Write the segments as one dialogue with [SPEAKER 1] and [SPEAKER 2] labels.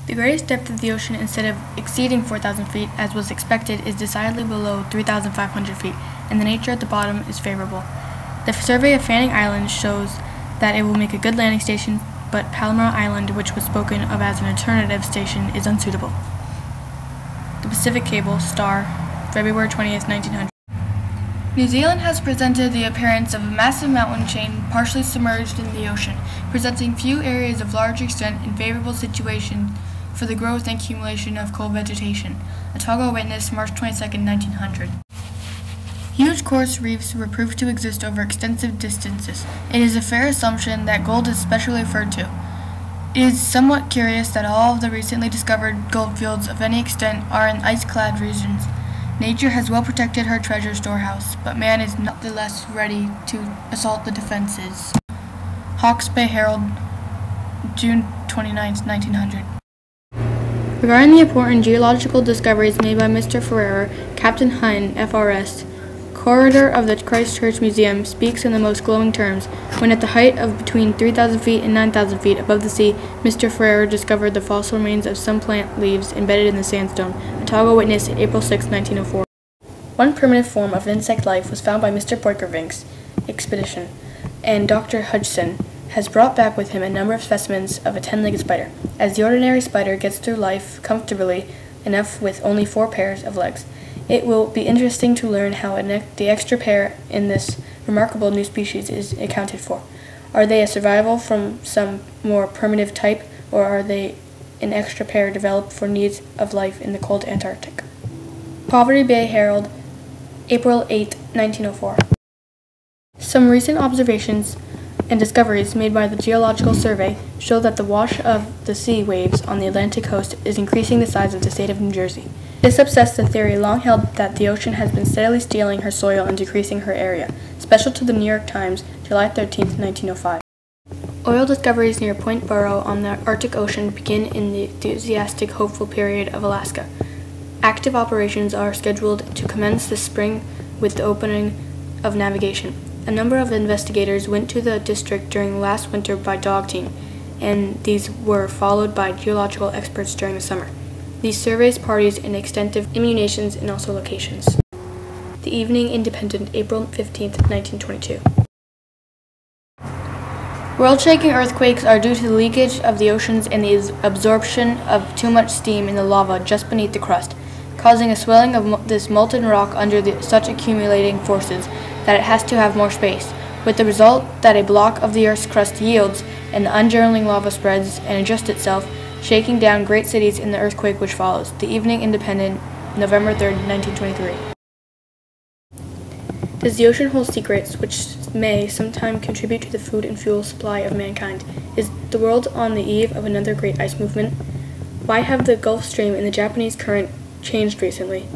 [SPEAKER 1] The greatest depth of the ocean, instead of exceeding 4,000 feet, as was expected, is decidedly below 3,500 feet, and the nature at the bottom is favorable. The survey of Fanning Island shows that it will make a good landing station, but Palmer Island, which was spoken of as an alternative station, is unsuitable. The Pacific Cable, Star, February 20th, 1900. New Zealand has presented the appearance of a massive mountain chain partially submerged in the ocean, presenting few areas of large extent in favorable situation for the growth and accumulation of coal vegetation. Otago witness, March 22, 1900. Huge coral reefs were proved to exist over extensive distances. It is a fair assumption that gold is specially referred to. It is somewhat curious that all of the recently discovered gold fields of any extent are in ice-clad regions. Nature has well protected her treasure storehouse, but man is not the less ready to assault the defenses. Hawke's Bay Herald, June 29, 1900. Regarding the important geological discoveries made by Mr. Ferrer, Captain Hine, FRS, curator of the Christchurch Museum, speaks in the most glowing terms. When at the height of between 3,000 feet and 9,000 feet above the sea, Mr. Ferrer discovered the fossil remains of some plant leaves embedded in the sandstone. Otago witness, April 6, 1904. One primitive form of insect life was found by Mr. Poikervink's expedition, and Dr. Hudson has brought back with him a number of specimens of a 10-legged spider. As the ordinary spider gets through life comfortably enough with only 4 pairs of legs, it will be interesting to learn how the extra pair in this remarkable new species is accounted for. Are they a survival from some more primitive type, or are they an extra pair developed for needs of life in the cold Antarctic? Poverty Bay Herald, April 8, 1904. Some recent observations and discoveries made by the Geological Survey show that the wash of the sea waves on the Atlantic coast is increasing the size of the state of New Jersey. This upsets the theory long held that the ocean has been steadily stealing her soil and decreasing her area. Special to the New York Times, July 13, 1905. Oil discoveries near Point Barrow on the Arctic Ocean begin in the enthusiastic, hopeful period of Alaska. Active operations are scheduled to commence this spring with the opening of navigation. A number of investigators went to the district during last winter by dog team, and these were followed by geological experts during the summer. These surveys parties in extensive immunizations and also locations. The Evening Independent, April 15, 1922. World-shaking earthquakes are due to the leakage of the oceans and the absorption of too much steam in the lava just beneath the crust, causing a swelling of this molten rock under such accumulating forces that it has to have more space, with the result that a block of the Earth's crust yields and the unjournaling lava spreads and adjusts itself, shaking down great cities in the earthquake which follows. The Evening Independent, November 3, 1923. Does the ocean hold secrets which may sometime contribute to the food and fuel supply of mankind? Is the world on the eve of another great ice movement? Why have the Gulf Stream and the Japanese current changed recently?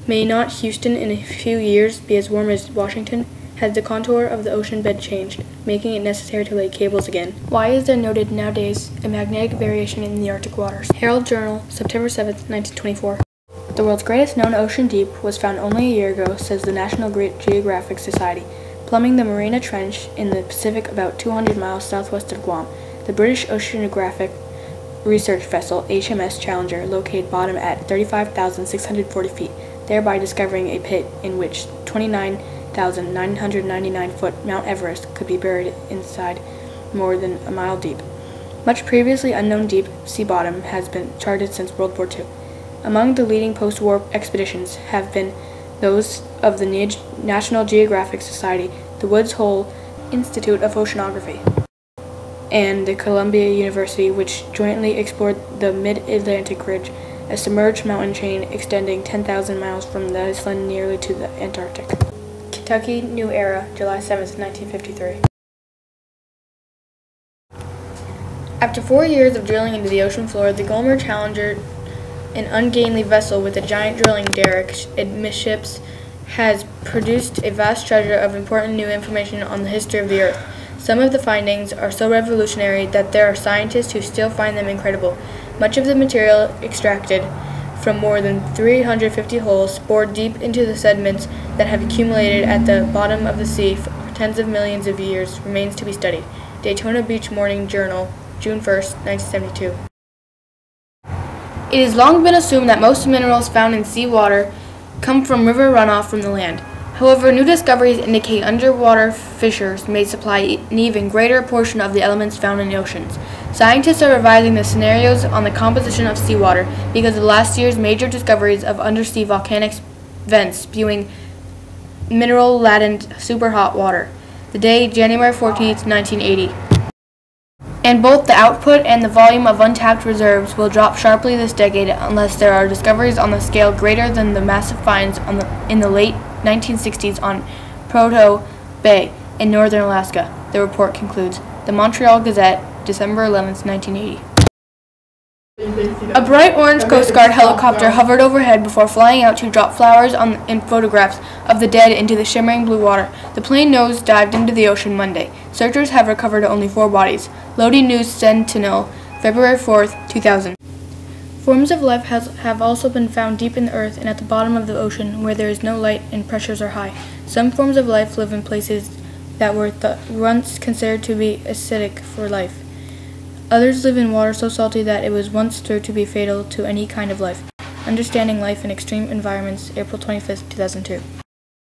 [SPEAKER 1] May not Houston in a few years be as warm as Washington? Has the contour of the ocean bed changed, making it necessary to lay cables again? Why is there noted nowadays a magnetic variation in the Arctic waters? Herald Journal, September 7, 1924. The world's greatest known ocean deep was found only a year ago, says the National Geographic Society, plumbing the Mariana Trench in the Pacific about 200 miles southwest of Guam. The British Oceanographic Research Vessel HMS Challenger located bottom at 35,640 feet, thereby discovering a pit in which 29,999-foot Mount Everest could be buried inside more than a mile deep. Much previously unknown deep sea bottom has been charted since World War II. Among the leading post-war expeditions have been those of the National Geographic Society, the Woods Hole Institute of Oceanography, and the Columbia University, which jointly explored the Mid-Atlantic Ridge, a submerged mountain chain extending 10,000 miles from the Iceland nearly to the Antarctic. Kentucky New Era, July 7, 1953. After 4 years of drilling into the ocean floor, the Gomer Challenger, an ungainly vessel with a giant drilling derrick amidships, has produced a vast treasure of important new information on the history of the Earth. Some of the findings are so revolutionary that there are scientists who still find them incredible. Much of the material extracted from more than 350 holes bored deep into the sediments that have accumulated at the bottom of the sea for tens of millions of years remains to be studied. Daytona Beach Morning Journal, June 1, 1972. It has long been assumed that most minerals found in seawater come from river runoff from the land. However, new discoveries indicate underwater fissures may supply an even greater portion of the elements found in the oceans. Scientists are revising the scenarios on the composition of seawater because of last year's major discoveries of undersea volcanic vents spewing mineral-laden superhot water. The day, January 14, 1980. And both the output and the volume of untapped reserves will drop sharply this decade unless there are discoveries on the scale greater than the massive finds in the late 1960s on Prudhoe Bay in northern Alaska, the report concludes. The Montreal Gazette, December 11, 1980. A bright orange Coast Guard helicopter hovered overhead before flying out to drop flowers in photographs of the dead into the shimmering blue water. The plane nose dived into the ocean Monday. Searchers have recovered only 4 bodies. Lodi News Sentinel, February 4, 2000. Forms of life have also been found deep in the earth and at the bottom of the ocean where there is no light and pressures are high. Some forms of life live in places that were once considered to be acidic for life. Others live in water so salty that it was once thought to be fatal to any kind of life. Understanding Life in Extreme Environments, April 25, 2002.